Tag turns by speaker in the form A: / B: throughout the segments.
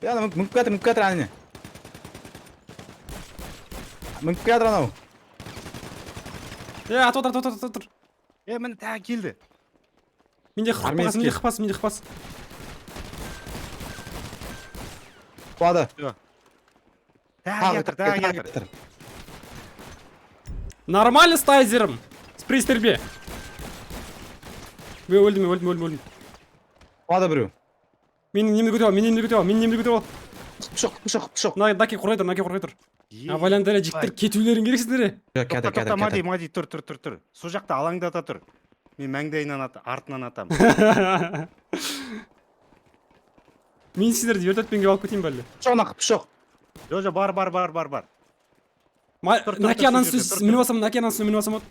A: ана мүңкіп жатыр әне. Мүңкіп жатыр анау.
B: Отыр.
C: Міне тағы келді.
B: Менде қырпас.
A: Құлады.
C: Тағы жатыр.
B: Нормально с тайзером. С пристрельбе. Өлдім.
A: Құлады біреу.
B: Менің немді көтіп ал.
A: Пұшық.
B: Наки қорғай тұр. Аваляндар жіктір кетулерің керексіздер.
C: Тоқта, Мади, тұр. Сол жақта алаңдата тұр. Мен маңдайынан артынан атам.
B: Мен сіздерді вертолетпен келіп алып кетейін бәлі.
A: Пұшық.
C: Жо, бар.
B: Наки ананы мініп басам.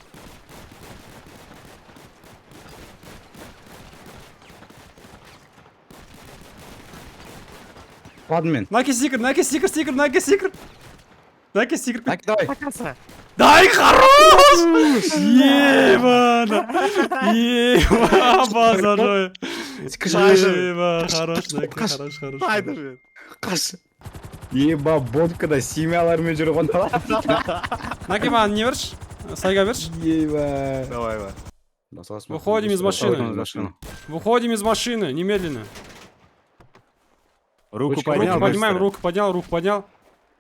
A: Құладым мен.
B: Наки секір. Наки,
A: давай.
B: дай, хорош! Ебано! Базарой! Хорош, Наки, хорош.
A: Қаш. Еба, бодкада семьялармен жүр ғонда.
B: Наки, маған не берші? Сайға берші?
A: Еба.
C: Давай.
B: Выходим из машины, немедленно.
C: Руку
B: поднял.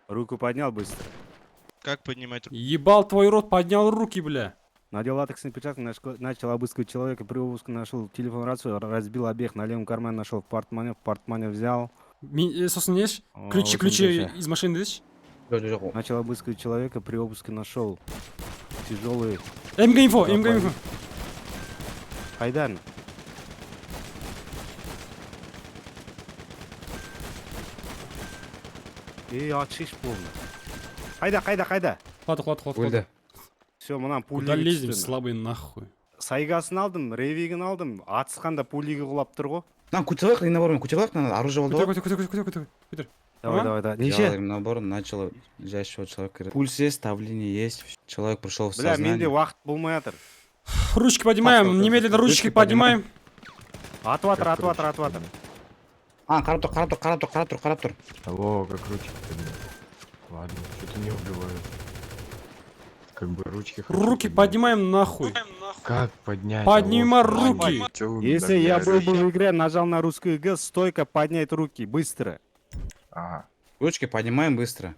C: Руку поднял быстро.
D: Как поднимать руку?
B: Ебал твой рот, поднял руки, бля.
C: Надел латексный перчаток, начал обыскивать человека. При обыске нашел телефон, рацию, разбил объект, на левом кармане нашел в портмоне взял.
B: Сосын неш? Ключи из машины деші?
C: Начал обыскивать человека, при обыске нашел тяжелые...
B: МГ-инфо.
C: Қайдан? Отшиш полно. Қайда?
B: Хват.
A: Өлді.
C: Все, мұнан
B: Куда
C: пулеге
B: лезем,
C: түстім.
B: слабый нахуй.
C: Сайгасын алдым, ревигін алдым. Атысқанда пулеге құлап тұр ғой.
A: Көтеріп алайық, оружие болды ғой.
B: Көтер.
C: Давай. Неше?
A: Наоборот, начало лежащего человека. Пульс есть, давление есть. Человек пришел в
C: Бля,
A: сознание.
C: менде уақыт болмай жатыр.
B: Ручки поднимаем, немедленно ручки поднимаем.
C: Атыватыр.
A: Қарап тұр.
E: Алло, как ручки поднять? Ладно, что-то не убивают. Как бы ручки...
B: Руки поднимаем нахуй.
E: Как поднять?
B: Поднимай
E: Алло,
B: руки.
E: чё вы
C: Если я был
E: нагряли?
C: бы в игре, нажал на русскую Г, стойка поднять руки, быстро.
E: Ага.
A: Ручки поднимаем быстро.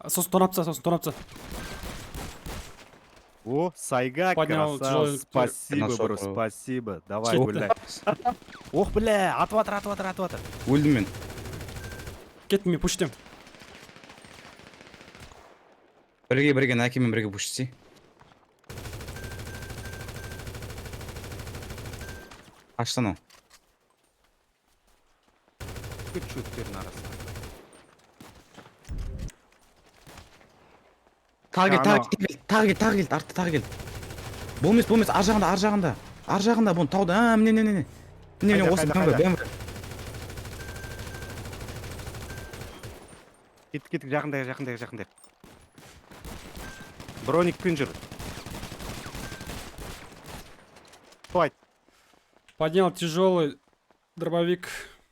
B: Сосын тонапса.
C: О, Сайга,
B: Поднял
C: красава.
B: тяжелый-
C: Спасибо,
A: Нашел,
C: бро,
A: бро.
C: спасибо. Давай,
B: Чё?
C: гуляй. Ох, бля, атыватыр.
A: Өлдім мен.
B: Кеттім мен пуштем.
A: Бірге, Накимен бірге пушти. Қашты анау.
C: Чуттердің арасында.
A: Тағы кел, артта кел. Болмес, ар жағында, бұны тауда, міне, осы
C: Қайда?
A: BMW.
C: Кеттік, жақындай. Броникпен жүр. Стой.
B: Поднял тяжелый дробовик.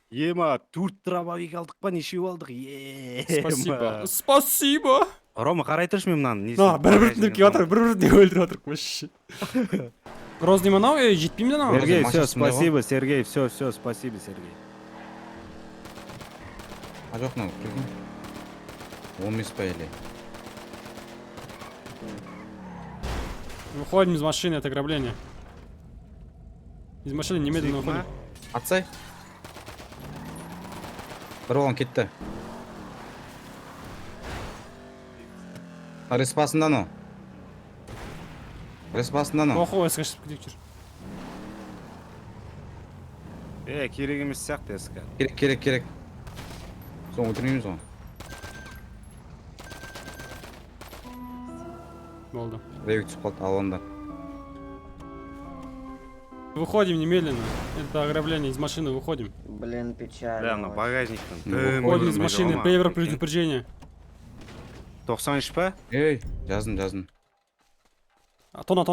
C: Ема, 4 дробовик алдық па, нешеу алдық?
B: Спасибо.
C: Рома, қарай тұршы мен мынаны.
B: Бір-біріне өлтіріп жатыр. Вообще. Грозный манау, жетпеймін анау.
C: Сергей, все,
A: Машинасында
C: спасибо, Сергей, все, спасибо, Сергей.
A: Жоқ, мынау, прикинь. Олмес па еле.
B: Выходим из машины, это ограбление. Из машины немедленно выходим.
A: Атсай. Бір оған кетті. Респасында анау.
B: Охуй, скажешь, где
C: Керек емес сияқты ескі.
A: Керек. Соң өтірмейміз ғой.
B: Болды.
A: Рейвик түсіп қалды, алғанда.
B: Выходим немедленно. Это ограбление, из машины выходим.
F: Блин, печально.
C: Бля, мына
F: очень.
C: багажниктен.
B: Выходим из машины, пейвер предупреждение.
C: 93 па?
A: Ей, жаздым.
B: Тона.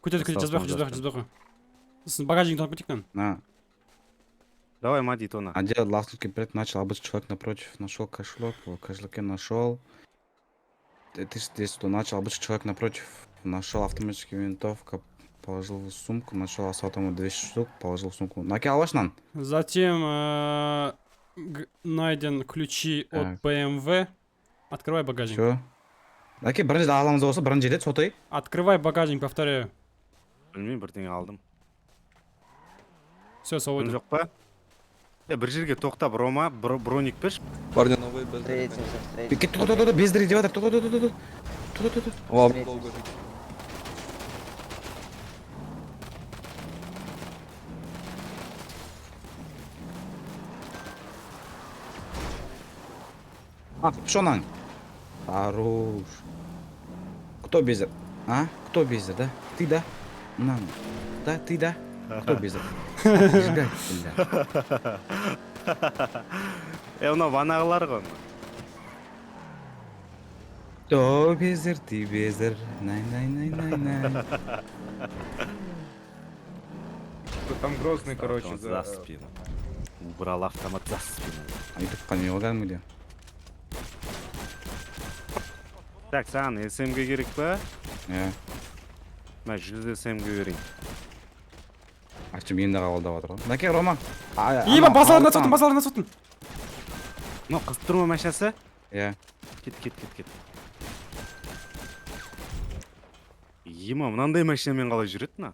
B: Көтер, жазбай қой. Сосын багажник тонып кетейік.
A: На.
C: Давай, Мади, тона.
A: А делать ласточки пред начал, обычный человек напротив нашел кошелек, в кошельке нашел. Ты здесь то начал, обычный человек напротив нашел автоматический винтовка, положил в сумку, нашел асфальтом 200 штук, положил в сумку. Наки алашнан.
B: Затем найден ключи
A: Так.
B: от BMW. Открывай багажник.
A: Все. Наки бірінші аламыз болса бірінші жерде сотай.
B: Открывай багажник, повторяю.
C: Білмеймін, бірдеңе алдым.
B: Все,
C: Күн
B: свободен.
C: жоқ па? Бір жерге тоқтап, Рома, броник берші.
F: Парни новые без.
A: Кет, то, бездірі деп жатыр, то.
F: О, долго.
A: А, что нам? Хорош. Кто бездір? А? Кто бездір, да? Ты, да? На. Да, ты, да? Кто бездір? Жигай, бля.
C: Мынау ванағылар ғой.
A: Кто бездір, ты бездір. Най.
E: Там Грозный, короче,
C: Автомат за спину. Убрал автомат за спину.
A: Айтып не оған мүлде.
C: Так, саған СМГ керек па? Мен 100 СМГ берейін.
A: Ачым енді қабылдап жатыр ғой. Наке, Рома.
B: Иба, базарына соттың.
C: Мынау қызып тұр ма машинасы?
A: Иә.
C: Кет. Ема, мынандай машинамен қалай жүреді мына?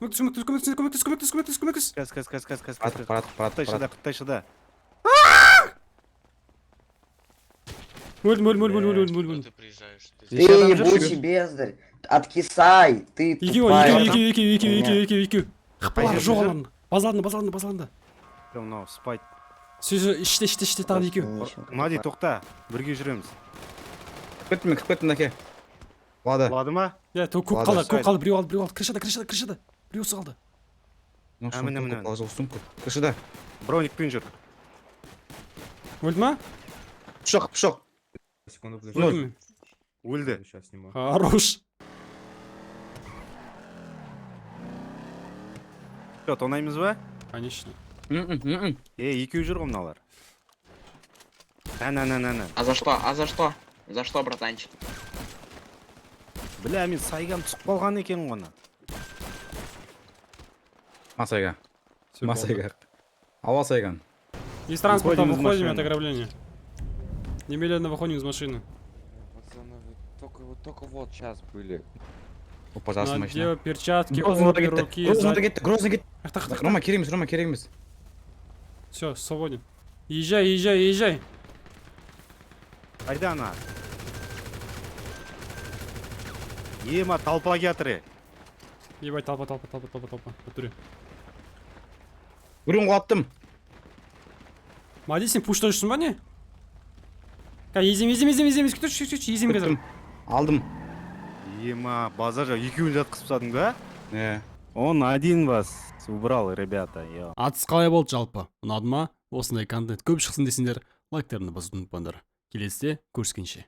B: Көмектес.
C: Кәс.
A: Парат.
C: Қытайшыда.
B: Өлдім.
D: Что ты приезжаешь?
G: Ты ебучий бездарь. Откисай, ты тупая.
B: Екеу. Қыпалар жоғаланды. Базарында.
C: Мынау спайт.
B: Сөзі іште тағы екеу.
C: Мади, тоқта. Бірге жүреміз.
A: Кіріп кеттім, Наке. Лады.
C: Болады ма?
B: Көп
A: Ладно,
B: қалды. Біреу алды. Крышада. Біреусі қалды.
A: Міне. Положил в сумку. Крышыда.
C: Броникпен жүр.
B: Өлді ма?
A: Пшоқ.
E: Секунду, подожди.
B: Өлді ме?
C: Өлді.
E: Сейчас снимаю.
B: Хорош.
C: Що, тонаймыз ба?
B: Конечно.
C: Екеу жүр ғой мыналар. Ән.
G: А за что? За что, братанчик?
C: Бля, мен сайгам түсіп қалған екен ғана.
A: Масайга.
B: Всё, болды.
A: Ауа сайган.
B: Из транспорта
C: Выходим из
B: выходим
C: машины.
B: от ограбления. Немедленно выходим из машины.
F: Пацаны, вы только вот сейчас были.
A: Пожалуйста, машина.
B: Надел перчатки,
A: Грозный
B: обе руки.
A: Грозный кетті.
B: Ах,
A: Рома, кереміз.
B: Все, свободен. Езжай.
C: Қайда ана? Ема, талпа кетірі.
B: Ебать, толпа. В натуре.
A: Үрін қуаттым.
B: Мади, сен пуштан жүрсің ба не? Езем. Күтір, езем қазір.
A: Алдым.
C: Ема, базар жа, екеуін жатқызып тастадың ба?
A: Иә.
C: Он один вас убрал, ребята.
B: Атыс қалай болды жалпы? Ұнады ма? Осындай контент көп шықсын десеңдер, лайктарыңды басуды ұмытпаңдар. Келесіде көріскенше.